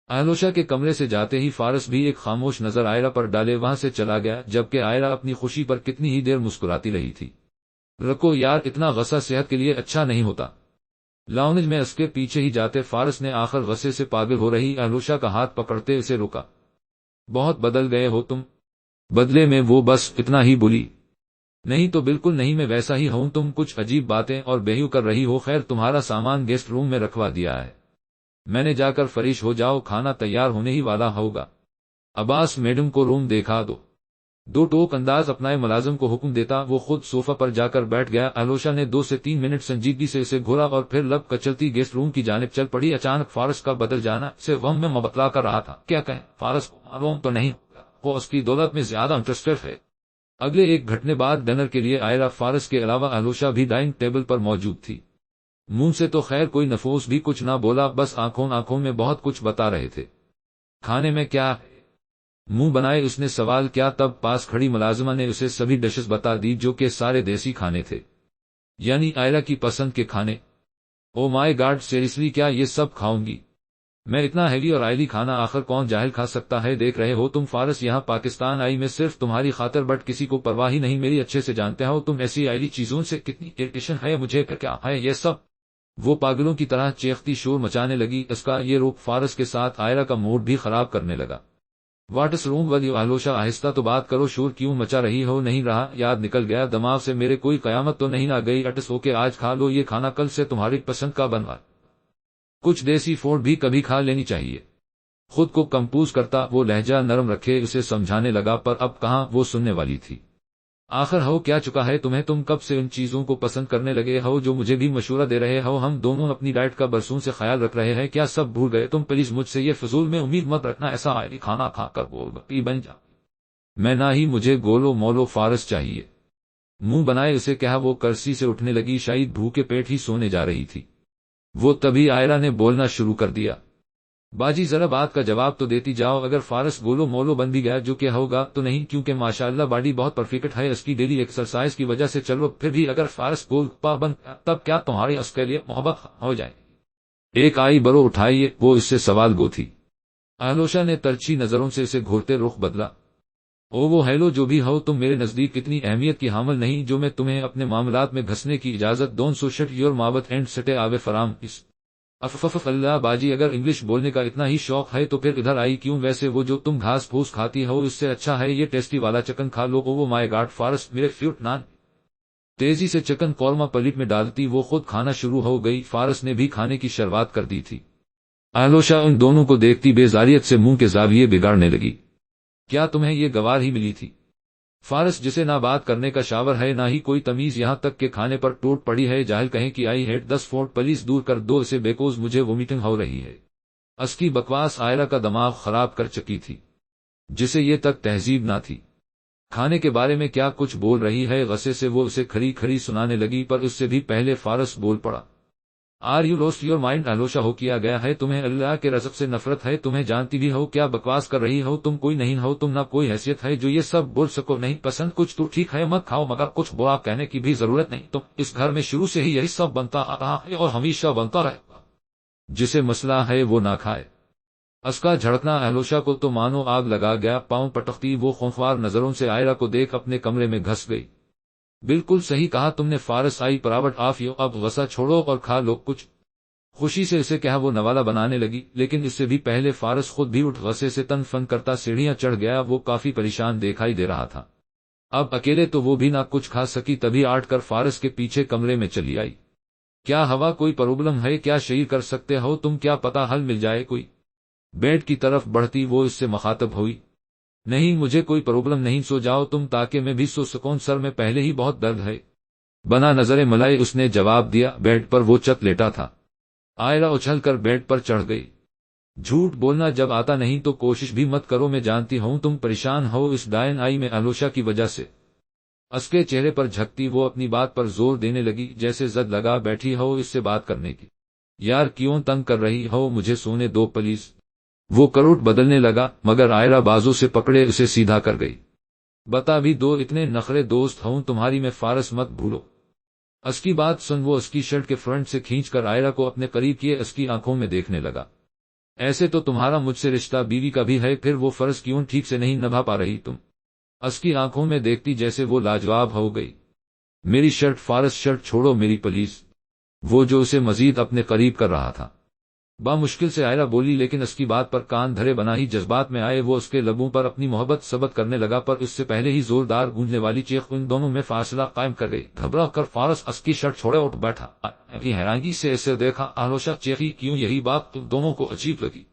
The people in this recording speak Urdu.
اہلوشا کے کمرے سے جاتے ہی فارس بھی ایک خاموش نظر آئرہ پر ڈالے وہاں سے چلا گیا، جبکہ آئرہ اپنی خوشی پر کتنی ہی دیر مسکراتی رہی تھی۔ رکو یار، اتنا غصہ صحت کے لیے اچھا نہیں ہوتا۔ لاؤنج میں اس کے پیچھے ہی جاتے فارس نے آخر غصے سے پاگل ہو رہی اہلوشا کا ہاتھ پکڑتے اسے روکا۔ بہت بدل گئے ہو تم۔ بدلے میں وہ بس اتنا ہی بولی۔ نہیں تو بالکل نہیں، میں ویسا ہی ہوں، تم کچھ عجیب باتیں اور بیہو کر رہی ہو۔ خیر، تمہارا سامان گیسٹ روم میں رکھوا دیا ہے، میں نے جا کر فریش ہو جاؤ، کھانا تیار ہونے ہی والا ہوگا۔ عباس، میڈم کو روم دیکھا دو۔ دو ٹوک انداز اپنائے ملازم کو حکم دیتا وہ خود صوفہ پر جا کر بیٹھ گیا۔ اہلوشا نے 2 سے 3 منٹ سنجیدگی سے اسے گھورا اور پھر لب کچلتی گیسٹ روم کی جانب چل پڑی۔ اچانک فارس کا بدل جانا اسے غم میں مبتلا کر رہا تھا۔ کیا کہیں، فارس کو معلوم تو نہیں، وہ اس کی دولت میں زیادہ انٹرسٹڈ ہے۔ اگلے 1 گھنٹے بعد ڈنر کے لیے آئرہ، فارس کے علاوہ اہلوشا بھی ڈائننگ ٹیبل پر موجود تھی۔ منہ سے تو خیر کوئی نفوس بھی کچھ نہ بولا، بس آنکھوں میں بہت کچھ بتا رہے تھے۔ کھانے میں کیا ہے؟ منہ بنائے اس نے سوال کیا، تب پاس کھڑی ملازمہ نے اسے سبھی ڈشز بتا دی جو کہ سارے دیسی کھانے تھے، یعنی آئرہ کی پسند کے کھانے۔ او مائی گاڈ، سیریسلی کیا یہ سب کھاؤں گی میں؟ اتنا ہیوی اور آئلی کھانا آخر کون جاہل کھا سکتا ہے؟ دیکھ رہے ہو تم فارس، یہاں پاکستان آئی میں صرف تمہاری خاطر، بٹ کسی کو پرواہ ہی نہیں میری، اچھے سے جانتے ہو تم ایسی آئلی چیزوں سے کتنی اریٹیشن ہے مجھے، کیا ہے یہ سب؟ وہ پاگلوں کی طرح چیختی شور مچانے لگی۔ اس کا یہ روک فارس کے ساتھ آئرہ کا موڈ بھی خراب کرنے لگا۔ واٹس روم والی اہلوشا، آہستہ تو بات کرو، شور کیوں مچا رہی ہو؟ نہیں رہا یاد نکل گیا دماغ سے میرے، کوئی قیامت تو نہیں آ گئی؟ اٹس اوکے، آج کھا لو یہ کھانا، کل سے تمہاری پسند کا بنوا۔ کچھ دیسی فوڈ بھی کبھی کھا لینی چاہیے۔ خود کو کمپوز کرتا وہ لہجہ نرم رکھے اسے سمجھانے لگا، پر اب کہاں وہ سننے والی تھی۔ آخر ہو کیا چکا ہے تمہیں؟ تم کب سے ان چیزوں کو پسند کرنے لگے ہو جو مجھے بھی مشورہ دے رہے ہو؟ ہم دونوں اپنی ڈائٹ کا برسوں سے خیال رکھ رہے ہیں، کیا سب بھول گئے تم؟ پلیز مجھ سے یہ فضول میں امید مت رکھنا، ایسا آئلی کھانا کھا کر گول گپی بن جا میں، نہ ہی مجھے گولو مولو فارس چاہیے۔ منہ بنائے اسے کہا۔ وہ کرسی سے اٹھنے لگی، شاید بھوکے پیٹ ہی سونے جا رہی تھی۔ وہ تبھی آئرہ نے بولنا شروع کر دیا، باجی ذرا بات کا جواب تو دیتی جاؤ، اگر فارس گولو مولو بن بھی گیا جو کہ ہوگا تو نہیں، کیونکہ ماشاءاللہ باڈی بہت پرفیکٹ ہے اس کی ڈیلی ایکسرسائز کی وجہ سے۔ چلو پھر بھی اگر فارس گول گپا بن گیا تب کیا تمہاری اس کے لیے محبت ہو جائے؟ ایک آئی برو اٹھائیے، وہ اس سے سوال گو تھی۔ اہلوشا نے ترچھی نظروں سے اسے گھورتے رخ بدلا۔ او وہ ہیلو، جو بھی ہو تم میرے نزدیک اتنی اہمیت کی حامل نہیں جو میں تمہیں اپنے معاملات میں گھسنے کی اجازت دوں، سو شٹ یور ماوتھ اینڈ سٹے آوے فرام اس۔ افف اللہ باجی، اگر انگلش بولنے کا اتنا ہی شوق ہے تو پھر ادھر آئی کیوں؟ ویسے وہ جو تم گھاس پھوس کھاتی ہو اس سے اچھا ہے یہ ٹیسٹی والا چکن کھا لو۔ او مائی گاڈ فارس، میرے فیوٹ نان۔ تیزی سے چکن قورمہ پلیٹ میں ڈالتی وہ خود کھانا شروع ہو گئی۔ فارس نے بھی کھانے کی شروعات کر دی تھی۔ اہلوشا ان دونوں کو دیکھتی بیزاریت سے منہ کے زاویے بگاڑنے لگی۔ کیا تمہیں یہ گوار ہی ملی تھی؟ فارس، جسے نہ بات کرنے کا شاور ہے نہ ہی کوئی تمیز، یہاں تک کہ کھانے پر ٹوٹ پڑی ہے، جاہل کہیں کہ آئی ہیٹ 10 فوڈ، پلیز دور کر دو اسے بیکوز مجھے وومیٹنگ ہو رہی ہے۔ اس کی بکواس آئرہ کا دماغ خراب کر چکی تھی، جسے یہ تک تہذیب نہ تھی۔ کھانے کے بارے میں کیا کچھ بول رہی ہے؟ غصے سے وہ اسے کھڑی کھڑی سنانے لگی، پر اس سے بھی پہلے فارس بول پڑا۔ Are you lost your mind اہلوشا، ہو کیا گیا ہے تمہیں؟ اللہ کے رزق سے نفرت ہے تمہیں، جانتی بھی ہو کیا بکواس کر رہی ہو تم؟ کوئی نہیں ہو تم، نہ کوئی حیثیت ہے جو یہ سب بول سکو۔ نہیں پسند کچھ تو ٹھیک ہے مت کھاؤ، مگر کچھ برا کہنے کی بھی ضرورت نہیں۔ تم اس گھر میں شروع سے ہی یہی سب بنتا آ رہا ہے اور ہمیشہ بنتا رہے گا، جسے مسئلہ ہے وہ نہ کھائے۔ اس کا جھڑکنا اہلوشا کو تو مانو آگ لگا گیا، پاؤں پٹکتی وہ خوفوار نظروں سے آئرہ کو دیکھ اپنے کمرے میں گھس گئی۔ بالکل صحیح کہا تم نے فارس، آئی پراوٹ آف یو، اب غصہ چھوڑو اور کھا لو کچھ۔ خوشی سے اسے کہا وہ نوالا بنانے لگی، لیکن اس سے بھی پہلے فارس خود بھی اٹھ غصے سے تن فن کرتا سیڑھیاں چڑھ گیا۔ وہ کافی پریشان دکھائی دے رہا تھا۔ اب اکیلے تو وہ بھی نہ کچھ کھا سکی، تبھی آٹ کر فارس کے پیچھے کمرے میں چلی آئی۔ کیا ہوا کوئی پرابلم ہے کیا؟ شیئر کر سکتے ہو تم، کیا پتا حل مل جائے کوئی۔ بیڈ کی طرف بڑھتی وہ اس سے مخاطب ہوئی۔ نہیں مجھے کوئی پرابلم نہیں، سو جاؤ تم تاکہ میں بھی سو سکوں، سر میں پہلے ہی بہت درد ہے۔ بنا نظریں ملائے اس نے جواب دیا۔ بیڈ پر وہ چت لیٹا تھا۔ آئرہ اچھل کر بیڈ پر چڑھ گئی۔ جھوٹ بولنا جب آتا نہیں تو کوشش بھی مت کرو، میں جانتی ہوں تم پریشان ہو اس ڈائن آئی میں اہلوشا کی وجہ سے۔ اس کے چہرے پر جھکتی وہ اپنی بات پر زور دینے لگی، جیسے زد لگا بیٹھی ہو اس سے بات کرنے کی۔ یار کیوں تنگ کر رہی ہو؟ مجھے سونے دو پلیز۔ وہ کروٹ بدلنے لگا، مگر آئرہ بازو سے پکڑے اسے سیدھا کر گئی۔ بتا بھی دو، اتنے نخرے دوست ہوں تمہاری میں فارس، مت بھولو۔ اس کی بات سن وہ اس کی شرٹ کے فرنٹ سے کھینچ کر آئرہ کو اپنے قریب کیے اس کی آنکھوں میں دیکھنے لگا۔ ایسے تو تمہارا مجھ سے رشتہ بیوی کا بھی ہے، پھر وہ فرض کیوں ٹھیک سے نہیں نبھا پا رہی تم؟ اس کی آنکھوں میں دیکھتی جیسے وہ لاجواب ہو گئی۔ میری شرٹ فارس، شرٹ چھوڑو میری پلیز، وہ جو اسے مزید اپنے قریب کر رہا تھا۔ بامشکل سے عائرہ بولی، لیکن اس کی بات پر کان دھرے بنا ہی جذبات میں آئے وہ اس کے لبوں پر اپنی محبت ثبت کرنے لگا، پر اس سے پہلے ہی زوردار گونجنے والی چیخ ان دونوں میں فاصلہ قائم کر گئی۔ گھبرا کر فارس اس کی شرٹ چھوڑے اٹھ بیٹھا، اپنی حیرانگی سے اسے دیکھا۔ آلوشا چیخی، کیوں؟ یہی بات تم دونوں کو عجیب لگی؟